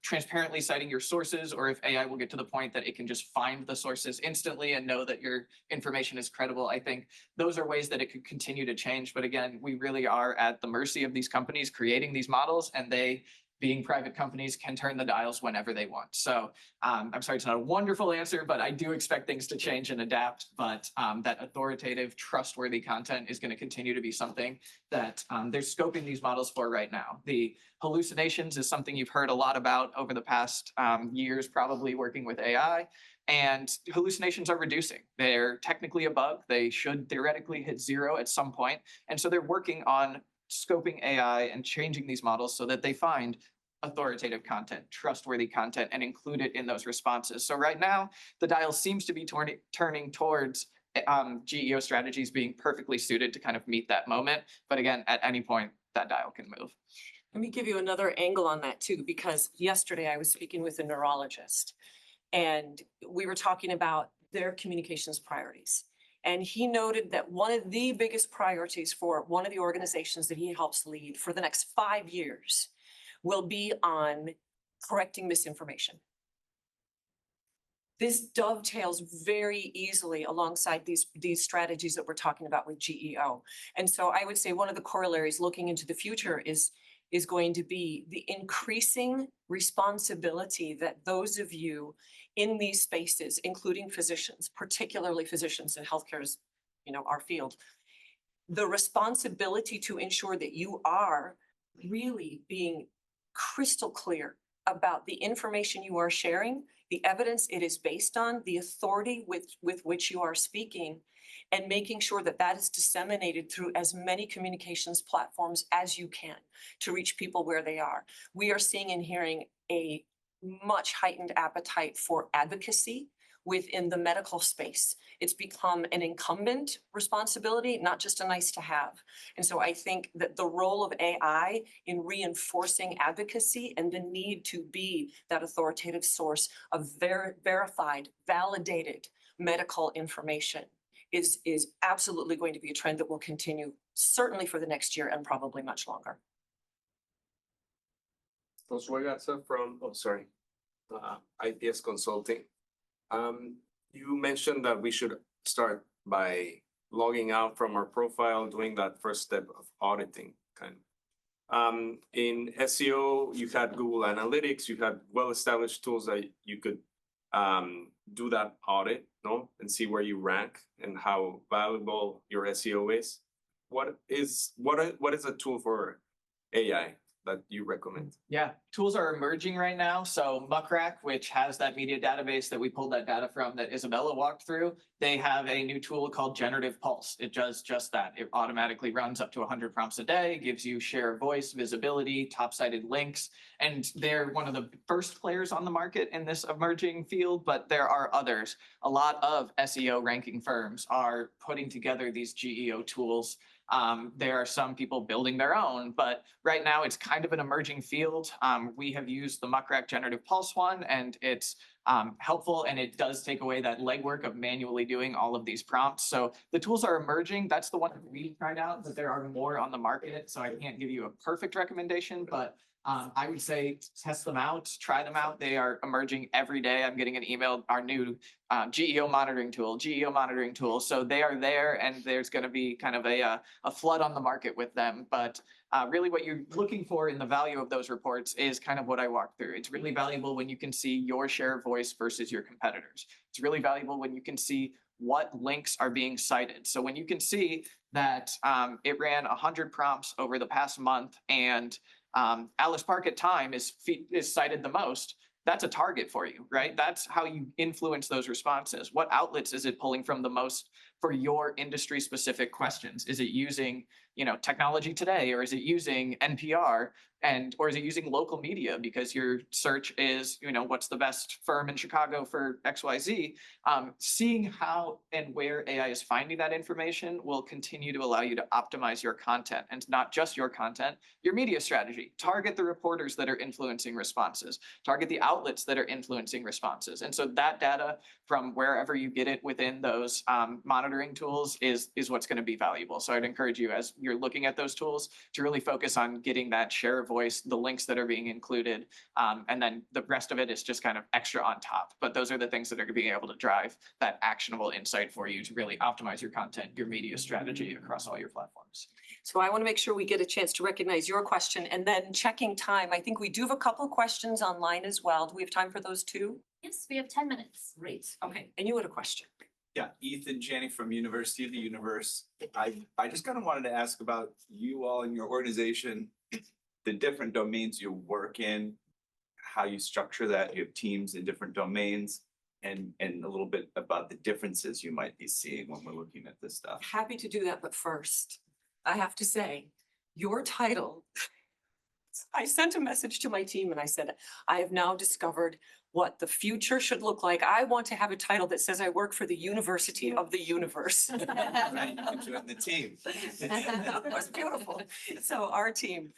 transparently citing your sources, or if AI will get to the point that it can just find the sources instantly and know that your information is credible, I think those are ways that it could continue to change. But again, we really are at the mercy of these companies creating these models, and they, being private companies, can turn the dials whenever they want. So I'm sorry, it's not a wonderful answer, but I do expect things to change and adapt. But that authoritative, trustworthy content is going to continue to be something that they're scoping these models for right now. The hallucinations is something you've heard a lot about over the past years, probably working with AI. And hallucinations are reducing. They're technically a bug. They should theoretically hit zero at some point. And so they're working on scoping AI and changing these models so that they find authoritative content, trustworthy content, and include it in those responses. So right now, the dial seems to be turning towards GEO strategies being perfectly suited to kind of meet that moment. But again, at any point, that dial can move. Let me give you another angle on that too, because yesterday I was speaking with a neurologist and we were talking about their communications priorities. And he noted that one of the biggest priorities for one of the organizations that he helps lead for the next 5 years will be on correcting misinformation. This dovetails very easily alongside these strategies that we're talking about with GEO. And so I would say one of the corollaries looking into the future is going to be the increasing responsibility that those of you in these spaces, including physicians, particularly physicians in healthcare is, our field, the responsibility to ensure that you are really being crystal clear about the information you are sharing, the evidence it is based on, the authority with which you are speaking, and making sure that that is disseminated through as many communications platforms as you can to reach people where they are. We are seeing and hearing a much heightened appetite for advocacy within the medical space. It's become an incumbent responsibility, not just a nice to have. And so I think that the role of AI in reinforcing advocacy and the need to be that authoritative source of verified, validated medical information is absolutely going to be a trend that will continue, certainly for the next year and probably much longer. Josué Garza from, IPS Consulting. You mentioned that we should start by logging out from our profile, doing that first step of auditing kind of. In SEO, you had Google Analytics, you had well-established tools that you could do that audit, and see where you rank and how valuable your SEO is. What is a tool for AI that you recommend? Yeah, tools are emerging right now. So Muckrack, which has that media database that we pulled that data from that Isabella walked through, they have a new tool called Generative Pulse. It does just that. It automatically runs up to 100 prompts a day, gives you share of voice, visibility, top-cited links, and they're one of the first players on the market in this emerging field, but there are others. A lot of SEO ranking firms are putting together these GEO tools. There are some people building their own, but right now it's kind of an emerging field. We have used the Muckrack Generative Pulse one, and it's helpful, and it does take away that legwork of manually doing all of these prompts. So the tools are emerging. That's the one that we tried out, but there are more on the market, so I can't give you a perfect recommendation, but I would say test them out, try them out. They are emerging every day. I'm getting an email, our new GEO monitoring tool. So they are there, and there's going to be kind of a flood on the market with them. But really what you're looking for in the value of those reports is kind of what I walked through. It's really valuable when you can see your share of voice versus your competitors. It's really valuable when you can see what links are being cited. So when you can see that it ran 100 prompts over the past month and Alice Park at Time is cited the most. That's a target for you, right? That's how you influence those responses. What outlets is it pulling from the most for your industry specific questions? Is it using, technology today, or is it using NPR, or is it using local media because your search is, what's the best firm in Chicago for XYZ? Seeing how and where AI is finding that information will continue to allow you to optimize your content, and not just your content, your media strategy. Target the reporters that are influencing responses, target the outlets that are influencing responses. And so that data from wherever you get it within those monitoring tools is what's going to be valuable. So I'd encourage you, as you're looking at those tools, to really focus on getting that share of voice, the links that are being included, and then the rest of it is just kind of extra on top. But those are the things that are being able to drive that actionable insight for you to really optimize your content, your media strategy across all your platforms. So I want to make sure we get a chance to recognize your question, and then checking time. I think we do have a couple of questions online as well. Do we have time for those too? Yes, we have 10 minutes. Great. Okay. And you had a question. Yeah, Ethan Janney from University of the Universe. I just kind of wanted to ask about you all and your organization, the different domains you work in, how you structure that. You have teams in different domains, and a little bit about the differences you might be seeing when we're looking at this stuff. Happy to do that, but first, I have to say, your title, I sent a message to my team and I said, I have now discovered what the future should look like. I want to have a title that says I work for the University of the Universe. Right, you can join the team. That was beautiful. So our team,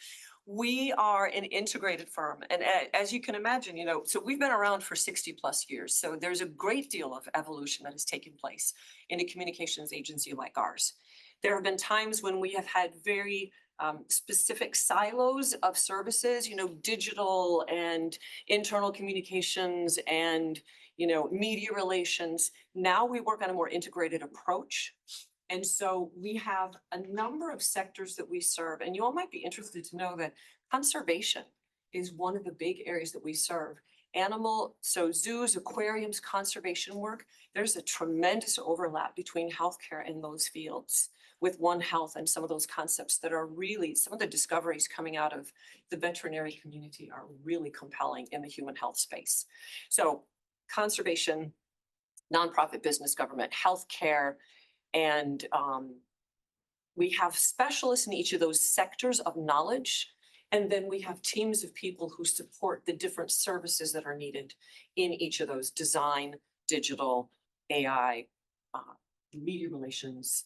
we are an integrated firm. And as you can imagine, so we've been around for 60 plus years. So there's a great deal of evolution that has taken place in a communications agency like ours. There have been times when we have had very specific silos of services, digital and internal communications and, media relations. Now we work on a more integrated approach. And so we have a number of sectors that we serve, and you all might be interested to know that conservation is one of the big areas that we serve. So zoos, aquariums, conservation work, there's a tremendous overlap between healthcare and those fields with One Health and some of those concepts that are really, some of the discoveries coming out of the veterinary community are really compelling in the human health space. So conservation, nonprofit business, government, healthcare, and we have specialists in each of those sectors of knowledge. And then we have teams of people who support the different services that are needed in each of those: design, digital, AI, media relations.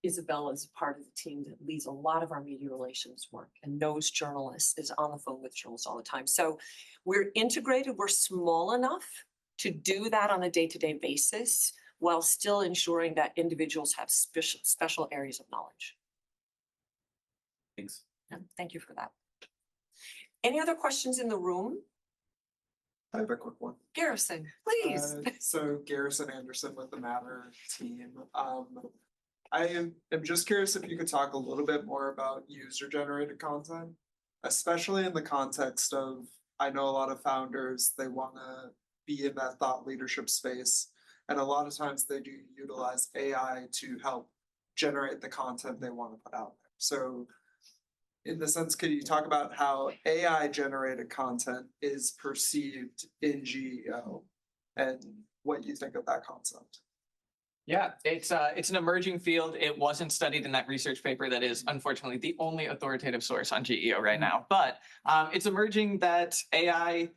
Isabella is a part of the team that leads a lot of our media relations work and knows journalists, is on the phone with journalists all the time. So we're integrated, we're small enough to do that on a day-to-day basis while still ensuring that individuals have special areas of knowledge. Thanks. Yeah, thank you for that. Any other questions in the room? I have a quick one. Garrison, please. So Garrison Anderson with the Matter team. I am just curious if you could talk a little bit more about user-generated content, especially in the context of, I know a lot of founders, they want to be in that thought leadership space. And a lot of times they do utilize AI to help generate the content they want to put out there. So in the sense, could you talk about how AI generated content is perceived in GEO and what you think of that concept? Yeah, it's an emerging field. It wasn't studied in that research paper that is unfortunately the only authoritative source on GEO right now. But it's emerging that AI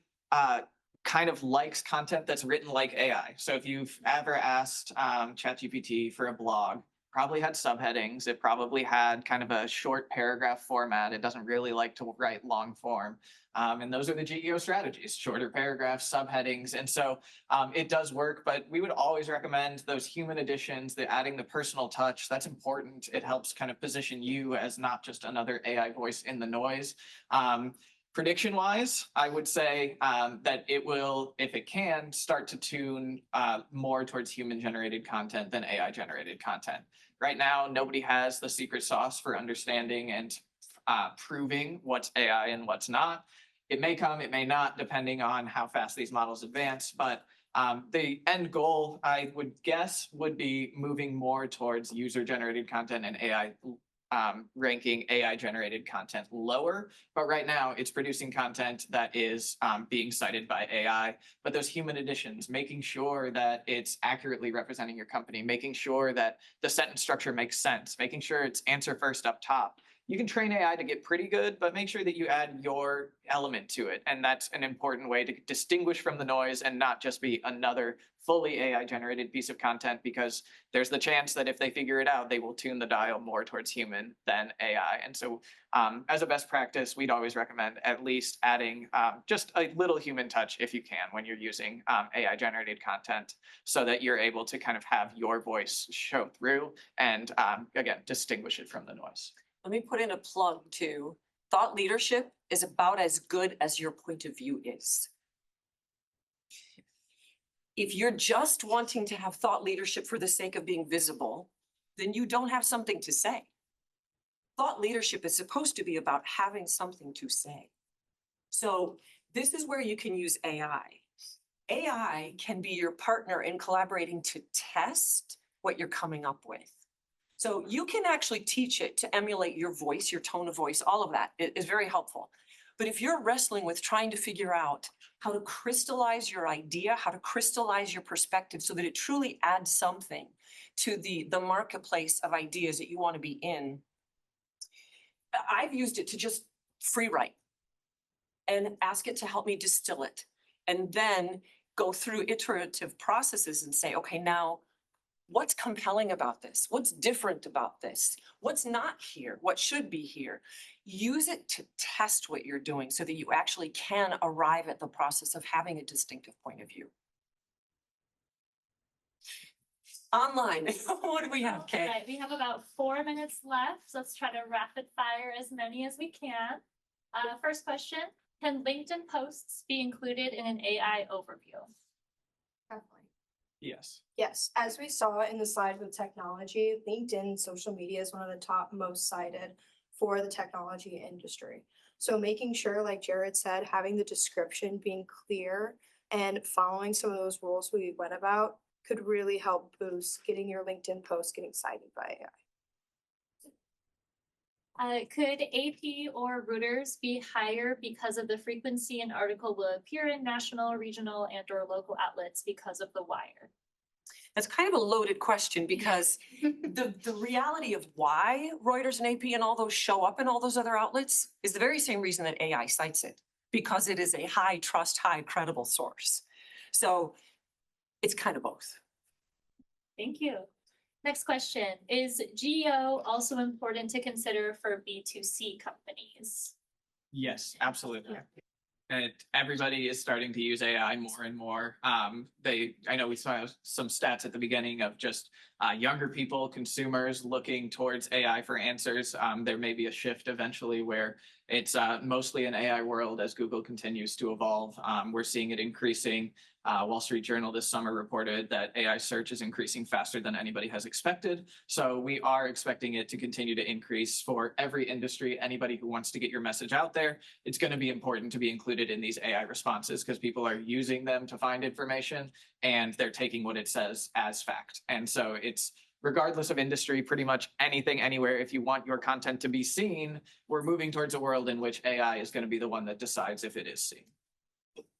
kind of likes content that's written like AI. So if you've ever asked ChatGPT for a blog, probably had subheadings. It probably had kind of a short paragraph format. It doesn't really like to write long form. And those are the GEO strategies: shorter paragraphs, subheadings. And so it does work, but we would always recommend those human additions, the adding the personal touch. That's important. It helps kind of position you as not just another AI voice in the noise. Prediction-wise, I would say that it will, if it can, start to tune more towards human-generated content than AI-generated content. Right now, nobody has the secret sauce for understanding and proving what's AI and what's not. It may come, it may not, depending on how fast these models advance. But the end goal, I would guess, would be moving more towards user-generated content and AI ranking AI generated content lower, but right now it's producing content that is being cited by AI. But those human additions, making sure that it's accurately representing your company, making sure that the sentence structure makes sense, making sure it's answer first up top. You can train AI to get pretty good, but make sure that you add your element to it. And that's an important way to distinguish from the noise and not just be another fully AI generated piece of content, because there's the chance that if they figure it out, they will tune the dial more towards human than AI. And so as a best practice, we'd always recommend at least adding just a little human touch if you can when you're using AI generated content, so that you're able to kind of have your voice show through and again, distinguish it from the noise. Let me put in a plug too. Thought leadership is about as good as your point of view is. If you're just wanting to have thought leadership for the sake of being visible, then you don't have something to say. Thought leadership is supposed to be about having something to say. So this is where you can use AI. AI can be your partner in collaborating to test what you're coming up with. So you can actually teach it to emulate your voice, your tone of voice, all of that is very helpful. But if you're wrestling with trying to figure out how to crystallize your idea, how to crystallize your perspective so that it truly adds something to the marketplace of ideas that you want to be in, I've used it to just free write and ask it to help me distill it, and then go through iterative processes and say, okay, now what's compelling about this? What's different about this? What's not here? What should be here? Use it to test what you're doing so that you actually can arrive at the process of having a distinctive point of view. Online, what do we have, Kay? Right, we have about 4 minutes left. So let's try to rapid fire as many as we can. First question, can LinkedIn posts be included in an AI overview? Definitely. Yes. Yes, as we saw in the slide with technology, LinkedIn social media is one of the top most cited for the technology industry. So making sure, like Jared said, having the description being clear and following some of those rules we went about could really help boost getting your LinkedIn post getting cited by AI. Could AP or rooters be higher because of the frequency an article will appear in national, regional, and or local outlets because of the wire? That's kind of a loaded question, because the reality of why Reuters and AP and all those show up in all those other outlets is the very same reason that AI cites it, because it is a high trust, high credible source. So it's kind of both. Thank you. Next question, is GEO also important to consider for B2C companies? Yes, absolutely. And everybody is starting to use AI more and more. I know we saw some stats at the beginning of just younger people, consumers looking towards AI for answers. There may be a shift eventually where it's mostly an AI world as Google continues to evolve. We're seeing it increasing. Wall Street Journal this summer reported that AI search is increasing faster than anybody has expected. So we are expecting it to continue to increase for every industry. Anybody who wants to get your message out there, it's going to be important to be included in these AI responses, because people are using them to find information and they're taking what it says as fact. And so it's regardless of industry, pretty much anything, anywhere. If you want your content to be seen, we're moving towards a world in which AI is going to be the one that decides if it is seen.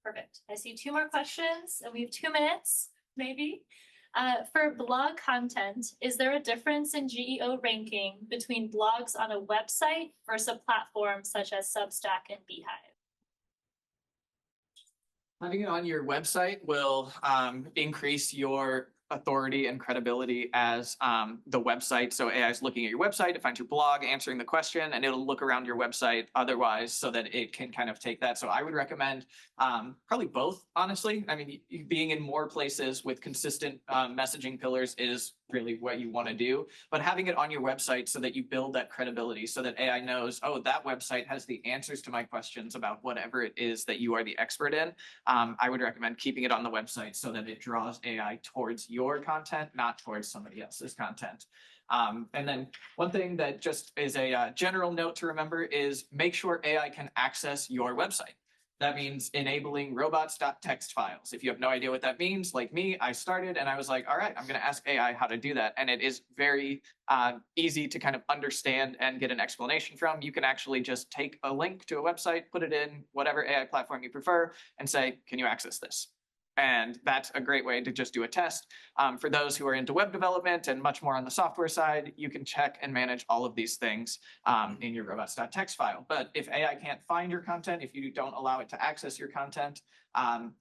Perfect. I see 2 more questions and we have 2 minutes, maybe. For blog content, is there a difference in GEO ranking between blogs on a website versus a platform such as Substack and Beehive? Having it on your website will increase your authority and credibility as the website. So AI is looking at your website, it finds your blog, answering the question, and it'll look around your website otherwise so that it can kind of take that. So I would recommend probably both, honestly. I mean, being in more places with consistent messaging pillars is really what you want to do, but having it on your website so that you build that credibility, so that AI knows, oh, that website has the answers to my questions about whatever it is that you are the expert in. I would recommend keeping it on the website so that it draws AI towards your content, not towards somebody else's content. And then one thing that just is a general note to remember is make sure AI can access your website. That means enabling robots.txt files. If you have no idea what that means, like me, I started and I was like, all right, I'm going to ask AI how to do that. And it is very easy to kind of understand and get an explanation from. You can actually just take a link to a website, put it in whatever AI platform you prefer, and say, can you access this? And that's a great way to just do a test. For those who are into web development and much more on the software side, you can check and manage all of these things in your robots.txt file. But if AI can't find your content, if you don't allow it to access your content,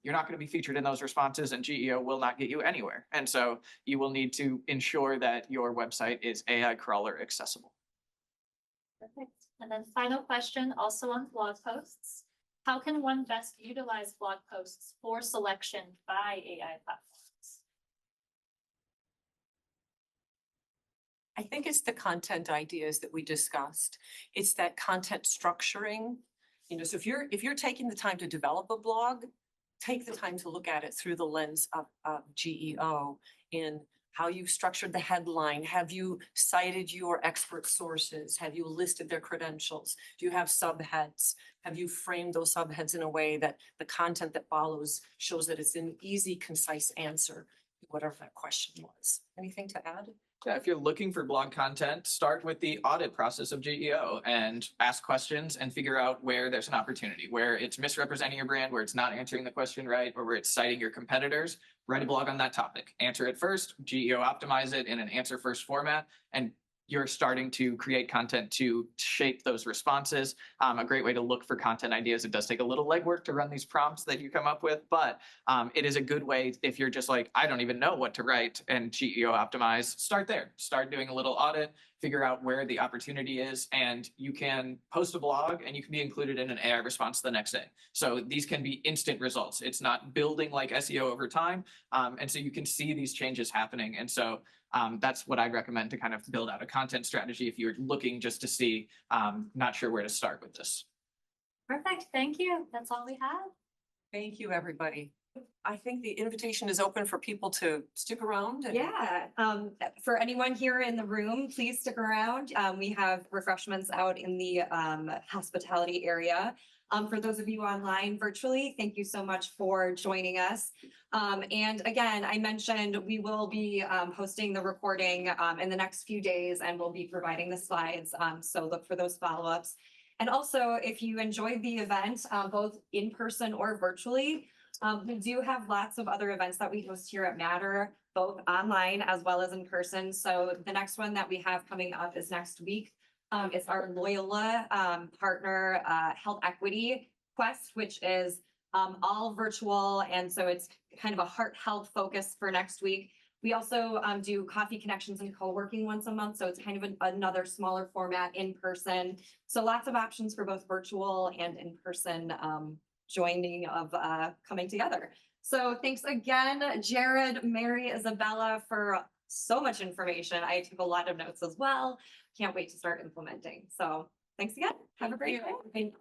you're not going to be featured in those responses, and GEO will not get you anywhere. And so you will need to ensure that your website is AI crawler accessible. Perfect. And then final question, also on blog posts. How can one best utilize blog posts for selection by AI platforms? I think it's the content ideas that we discussed. It's that content structuring. You know, so if you're taking the time to develop a blog, take the time to look at it through the lens of GEO in how you've structured the headline. Have you cited your expert sources? Have you listed their credentials? Do you have subheads? Have you framed those subheads in a way that the content that follows shows that it's an easy, concise answer to whatever that question was? Anything to add? Yeah, if you're looking for blog content, start with the audit process of GEO and ask questions and figure out where there's an opportunity, where it's misrepresenting your brand, where it's not answering the question right, or where it's citing your competitors. Write a blog on that topic. Answer it first, GEO optimize it in an answer first format, and you're starting to create content to shape those responses. A great way to look for content ideas. It does take a little legwork to run these prompts that you come up with, but it is a good way if you're just like, I don't even know what to write and GEO optimize, start there. Start doing a little audit, figure out where the opportunity is, and you can post a blog and you can be included in an AI response the next day. So these can be instant results. It's not building like SEO over time. And so you can see these changes happening. And so that's what I'd recommend to kind of build out a content strategy if you're looking just to see, not sure where to start with this. Perfect. Thank you. That's all we have. Thank you, everybody. I think the invitation is open for people to stick around. Yeah, for anyone here in the room, please stick around. We have refreshments out in the hospitality area. For those of you online virtually, thank you so much for joining us. And again, I mentioned we will be posting the recording in the next few days, and we'll be providing the slides. So look for those follow-ups. And also, if you enjoyed the event, both in person or virtually, we do have lots of other events that we host here at Matter, both online as well as in person. So the next one that we have coming up is next week. It's our Loyola partner health equity quest, which is all virtual. And so it's kind of a heart health focus for next week. We also do coffee connections and co-working once a month. So it's kind of another smaller format in person. So lots of options for both virtual and in person joining of coming together. So thanks again, Jared, Mary, Isabella, for so much information. I took a lot of notes as well. Can't wait to start implementing. So thanks again. Have a great day.